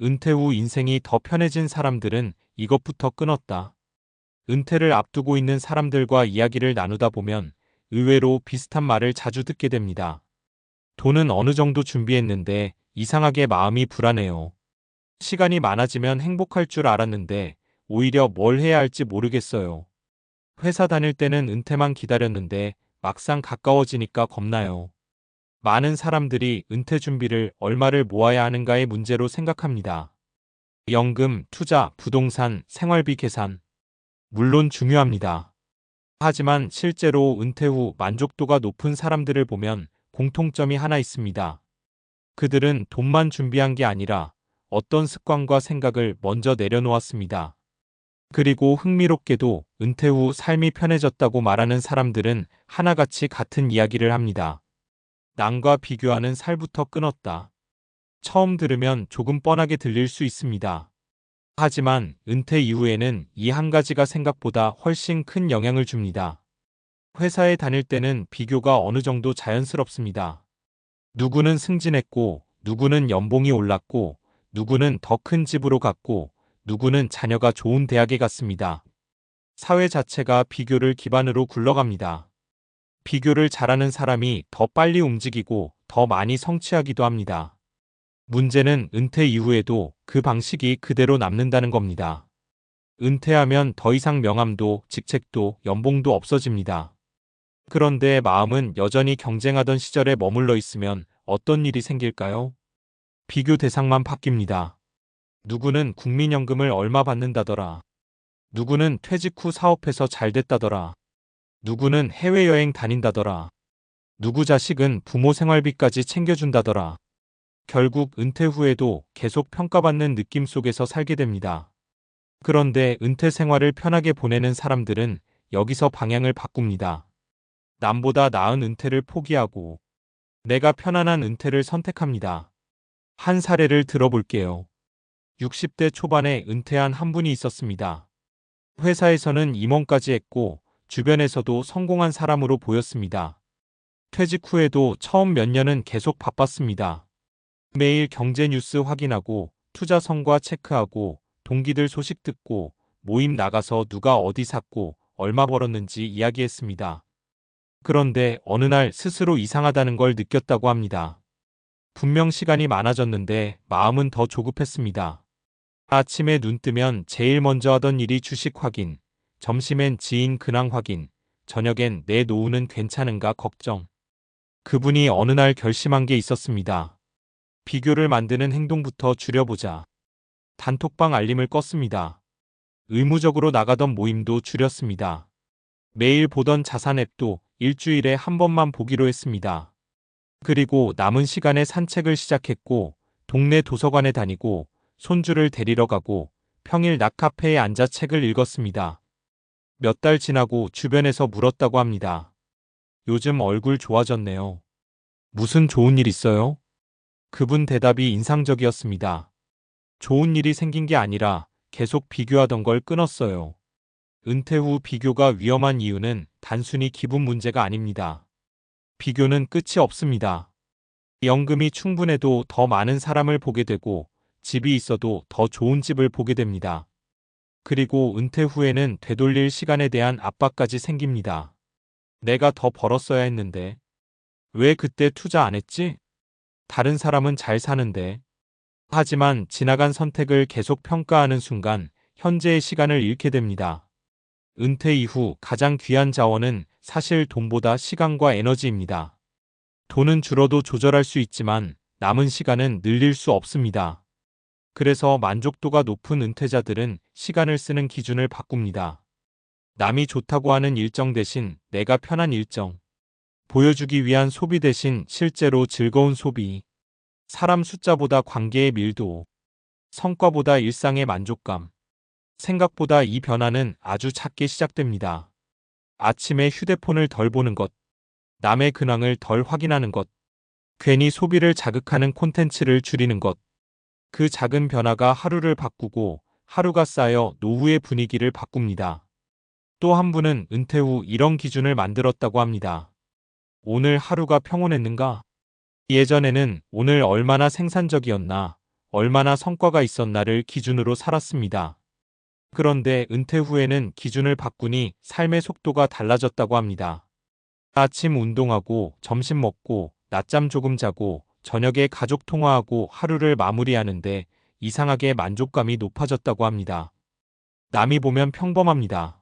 은퇴 후 인생이 더 편해진 사람들은 이것부터 끊었다. 은퇴를 앞두고 있는 사람들과 이야기를 나누다 보면 의외로 비슷한 말을 자주 듣게 됩니다. 돈은 어느 정도 준비했는데 이상하게 마음이 불안해요. 시간이 많아지면 행복할 줄 알았는데 오히려 뭘 해야 할지 모르겠어요. 회사 다닐 때는 은퇴만 기다렸는데 막상 가까워지니까 겁나요. 많은 사람들이 은퇴 준비를 얼마를 모아야 하는가의 문제로 생각합니다. 연금, 투자, 부동산, 생활비 계산. 물론 중요합니다. 하지만 실제로 은퇴 후 만족도가 높은 사람들을 보면 공통점이 하나 있습니다. 그들은 돈만 준비한 게 아니라 어떤 습관과 생각을 먼저 내려놓았습니다. 그리고 흥미롭게도 은퇴 후 삶이 편해졌다고 말하는 사람들은 하나같이 같은 이야기를 합니다. 남과 비교하는 살부터 끊었다. 처음 들으면 조금 뻔하게 들릴 수 있습니다. 하지만 은퇴 이후에는 이 한 가지가 생각보다 훨씬 큰 영향을 줍니다. 회사에 다닐 때는 비교가 어느 정도 자연스럽습니다. 누구는 승진했고, 누구는 연봉이 올랐고, 누구는 더 큰 집으로 갔고, 누구는 자녀가 좋은 대학에 갔습니다. 사회 자체가 비교를 기반으로 굴러갑니다. 비교를 잘하는 사람이 더 빨리 움직이고 더 많이 성취하기도 합니다. 문제는 은퇴 이후에도 그 방식이 그대로 남는다는 겁니다. 은퇴하면 더 이상 명함도 직책도 연봉도 없어집니다. 그런데 마음은 여전히 경쟁하던 시절에 머물러 있으면 어떤 일이 생길까요? 비교 대상만 바뀝니다. 누구는 국민연금을 얼마 받는다더라. 누구는 퇴직 후 사업해서 잘 됐다더라. 누구는 해외여행 다닌다더라. 누구 자식은 부모 생활비까지 챙겨준다더라. 결국 은퇴 후에도 계속 평가받는 느낌 속에서 살게 됩니다. 그런데 은퇴 생활을 편하게 보내는 사람들은 여기서 방향을 바꿉니다. 남보다 나은 은퇴를 포기하고 내가 편안한 은퇴를 선택합니다. 한 사례를 들어볼게요. 60대 초반에 은퇴한 한 분이 있었습니다. 회사에서는 임원까지 했고 주변에서도 성공한 사람으로 보였습니다. 퇴직 후에도 처음 몇 년은 계속 바빴습니다. 매일 경제 뉴스 확인하고 투자 성과 체크하고 동기들 소식 듣고 모임 나가서 누가 어디 샀고 얼마 벌었는지 이야기했습니다. 그런데 어느 날 스스로 이상하다는 걸 느꼈다고 합니다. 분명 시간이 많아졌는데 마음은 더 조급했습니다. 아침에 눈 뜨면 제일 먼저 하던 일이 주식 확인, 점심엔 지인 근황 확인, 저녁엔 내 노후는 괜찮은가 걱정. 그분이 어느 날 결심한 게 있었습니다. 비교를 만드는 행동부터 줄여보자. 단톡방 알림을 껐습니다. 의무적으로 나가던 모임도 줄였습니다. 매일 보던 자산 앱도 일주일에 한 번만 보기로 했습니다. 그리고 남은 시간에 산책을 시작했고, 동네 도서관에 다니고, 손주를 데리러 가고, 평일 낮 카페에 앉아 책을 읽었습니다. 몇 달 지나고 주변에서 물었다고 합니다. 요즘 얼굴 좋아졌네요. 무슨 좋은 일 있어요? 그분 대답이 인상적이었습니다. 좋은 일이 생긴 게 아니라 계속 비교하던 걸 끊었어요. 은퇴 후 비교가 위험한 이유는 단순히 기분 문제가 아닙니다. 비교는 끝이 없습니다. 연금이 충분해도 더 많은 사람을 보게 되고 집이 있어도 더 좋은 집을 보게 됩니다. 그리고 은퇴 후에는 되돌릴 시간에 대한 압박까지 생깁니다. 내가 더 벌었어야 했는데 왜 그때 투자 안 했지? 다른 사람은 잘 사는데. 하지만 지나간 선택을 계속 평가하는 순간 현재의 시간을 잃게 됩니다. 은퇴 이후 가장 귀한 자원은 사실 돈보다 시간과 에너지입니다. 돈은 줄어도 조절할 수 있지만 남은 시간은 늘릴 수 없습니다. 그래서 만족도가 높은 은퇴자들은 시간을 쓰는 기준을 바꿉니다. 남이 좋다고 하는 일정 대신 내가 편한 일정. 보여주기 위한 소비 대신 실제로 즐거운 소비. 사람 숫자보다 관계의 밀도. 성과보다 일상의 만족감. 생각보다 이 변화는 아주 작게 시작됩니다. 아침에 휴대폰을 덜 보는 것. 남의 근황을 덜 확인하는 것. 괜히 소비를 자극하는 콘텐츠를 줄이는 것. 그 작은 변화가 하루를 바꾸고 하루가 쌓여 노후의 분위기를 바꿉니다. 또 한 분은 은퇴 후 이런 기준을 만들었다고 합니다. 오늘 하루가 평온했는가? 예전에는 오늘 얼마나 생산적이었나, 얼마나 성과가 있었나를 기준으로 살았습니다. 그런데 은퇴 후에는 기준을 바꾸니 삶의 속도가 달라졌다고 합니다. 아침 운동하고 점심 먹고 낮잠 조금 자고 저녁에 가족 통화하고 하루를 마무리하는데 이상하게 만족감이 높아졌다고 합니다. 남이 보면 평범합니다.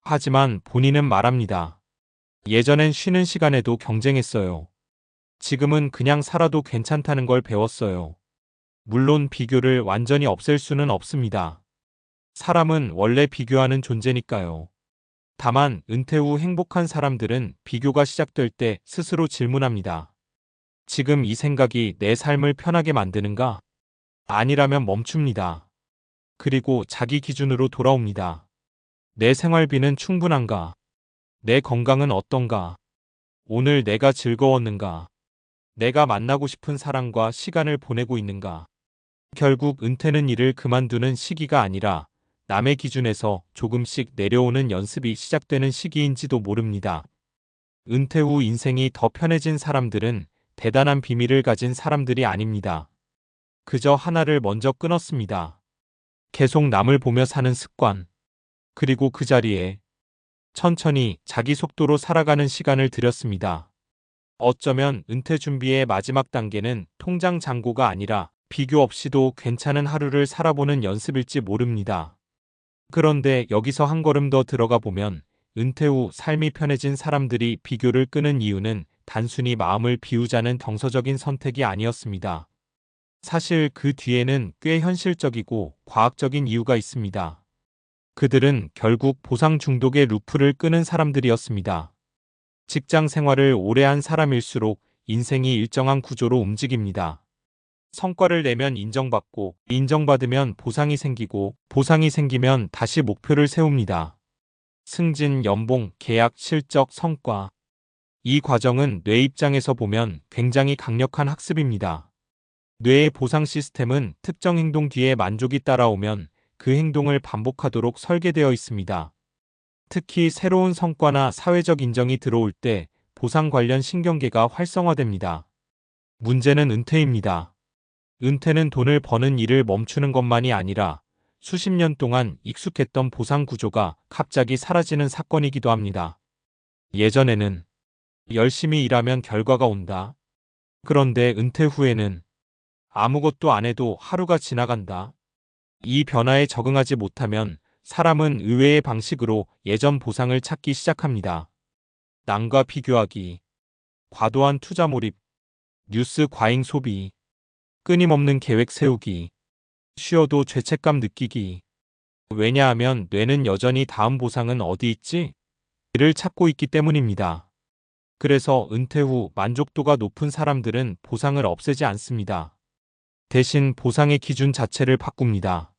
하지만 본인은 말합니다. 예전엔 쉬는 시간에도 경쟁했어요. 지금은 그냥 살아도 괜찮다는 걸 배웠어요. 물론 비교를 완전히 없앨 수는 없습니다. 사람은 원래 비교하는 존재니까요. 다만 은퇴 후 행복한 사람들은 비교가 시작될 때 스스로 질문합니다. 지금 이 생각이 내 삶을 편하게 만드는가? 아니라면 멈춥니다. 그리고 자기 기준으로 돌아옵니다. 내 생활비는 충분한가? 내 건강은 어떤가? 오늘 내가 즐거웠는가? 내가 만나고 싶은 사람과 시간을 보내고 있는가? 결국 은퇴는 일을 그만두는 시기가 아니라 남의 기준에서 조금씩 내려오는 연습이 시작되는 시기인지도 모릅니다. 은퇴 후 인생이 더 편해진 사람들은 대단한 비밀을 가진 사람들이 아닙니다. 그저 하나를 먼저 끊었습니다. 계속 남을 보며 사는 습관. 그리고 그 자리에 천천히 자기 속도로 살아가는 시간을 들였습니다. 어쩌면 은퇴 준비의 마지막 단계는 통장 잔고가 아니라 비교 없이도 괜찮은 하루를 살아보는 연습일지 모릅니다. 그런데 여기서 한 걸음 더 들어가 보면 은퇴 후 삶이 편해진 사람들이 비교를 끄는 이유는 단순히 마음을 비우자는 정서적인 선택이 아니었습니다. 사실 그 뒤에는 꽤 현실적이고 과학적인 이유가 있습니다. 그들은 결국 보상 중독의 루프를 끄는 사람들이었습니다. 직장 생활을 오래 한 사람일수록 인생이 일정한 구조로 움직입니다. 성과를 내면 인정받고, 인정받으면 보상이 생기고, 보상이 생기면 다시 목표를 세웁니다. 승진, 연봉, 계약, 실적, 성과. 이 과정은 뇌 입장에서 보면 굉장히 강력한 학습입니다. 뇌의 보상 시스템은 특정 행동 뒤에 만족이 따라오면 그 행동을 반복하도록 설계되어 있습니다. 특히 새로운 성과나 사회적 인정이 들어올 때 보상 관련 신경계가 활성화됩니다. 문제는 은퇴입니다. 은퇴는 돈을 버는 일을 멈추는 것만이 아니라 수십 년 동안 익숙했던 보상 구조가 갑자기 사라지는 사건이기도 합니다. 예전에는 열심히 일하면 결과가 온다. 그런데 은퇴 후에는 아무것도 안 해도 하루가 지나간다. 이 변화에 적응하지 못하면 사람은 의외의 방식으로 예전 보상을 찾기 시작합니다. 남과 비교하기, 과도한 투자 몰입, 뉴스 과잉 소비, 끊임없는 계획 세우기, 쉬어도 죄책감 느끼기. 왜냐하면 뇌는 여전히 다음 보상은 어디 있지? 를 찾고 있기 때문입니다. 그래서 은퇴 후 만족도가 높은 사람들은 보상을 없애지 않습니다. 대신 보상의 기준 자체를 바꿉니다.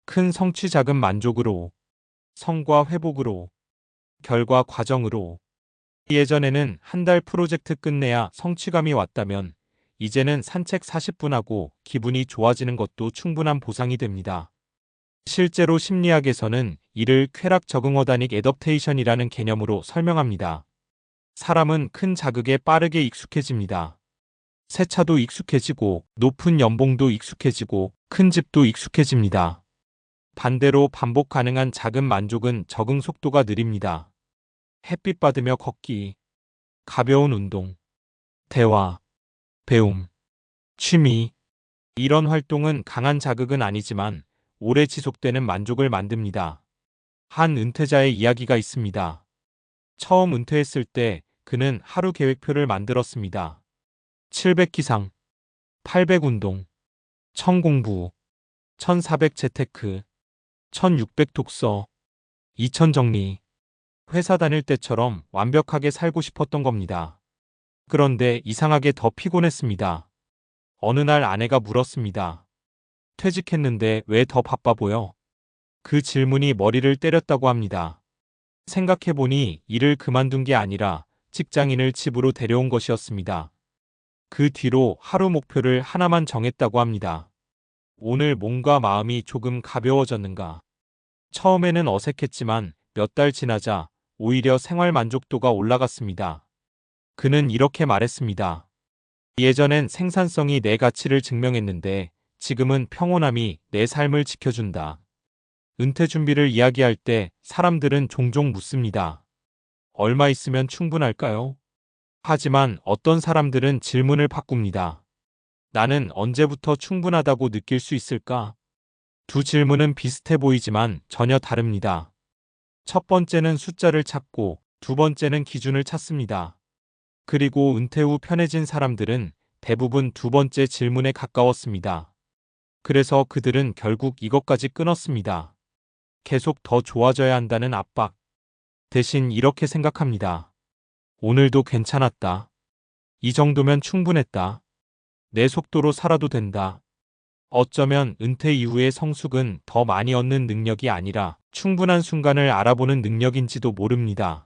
큰 성취 작은 만족으로, 성과 회복으로, 결과 과정으로. 예전에는 한 달 프로젝트 끝내야 성취감이 왔다면 이제는 산책 40분 하고 기분이 좋아지는 것도 충분한 보상이 됩니다. 실제로 심리학에서는 이를 쾌락 적응 어다닉 애덕테이션이라는 개념으로 설명합니다. 사람은 큰 자극에 빠르게 익숙해집니다. 새 차도 익숙해지고 높은 연봉도 익숙해지고 큰 집도 익숙해집니다. 반대로 반복 가능한 작은 만족은 적응 속도가 느립니다. 햇빛 받으며 걷기, 가벼운 운동, 대화, 배움, 취미. 이런 활동은 강한 자극은 아니지만 오래 지속되는 만족을 만듭니다. 한 은퇴자의 이야기가 있습니다. 처음 은퇴했을 때 그는 하루 계획표를 만들었습니다. 700 기상, 800 운동, 1000 공부, 1400 재테크, 1600 독서, 2000 정리. 회사 다닐 때처럼 완벽하게 살고 싶었던 겁니다. 그런데 이상하게 더 피곤했습니다. 어느 날 아내가 물었습니다. 퇴직했는데 왜 더 바빠 보여? 그 질문이 머리를 때렸다고 합니다. 생각해보니 일을 그만둔 게 아니라 직장인을 집으로 데려온 것이었습니다. 그 뒤로 하루 목표를 하나만 정했다고 합니다. 오늘 몸과 마음이 조금 가벼워졌는가? 처음에는 어색했지만 몇 달 지나자 오히려 생활 만족도가 올라갔습니다. 그는 이렇게 말했습니다. 예전엔 생산성이 내 가치를 증명했는데 지금은 평온함이 내 삶을 지켜준다. 은퇴 준비를 이야기할 때 사람들은 종종 묻습니다. 얼마 있으면 충분할까요? 하지만 어떤 사람들은 질문을 바꿉니다. 나는 언제부터 충분하다고 느낄 수 있을까? 두 질문은 비슷해 보이지만 전혀 다릅니다. 첫 번째는 숫자를 찾고 두 번째는 기준을 찾습니다. 그리고 은퇴 후 편해진 사람들은 대부분 두 번째 질문에 가까웠습니다. 그래서 그들은 결국 이것까지 끊었습니다. 계속 더 좋아져야 한다는 압박. 대신 이렇게 생각합니다. 오늘도 괜찮았다. 이 정도면 충분했다. 내 속도로 살아도 된다. 어쩌면 은퇴 이후의 성숙은 더 많이 얻는 능력이 아니라 충분한 순간을 알아보는 능력인지도 모릅니다.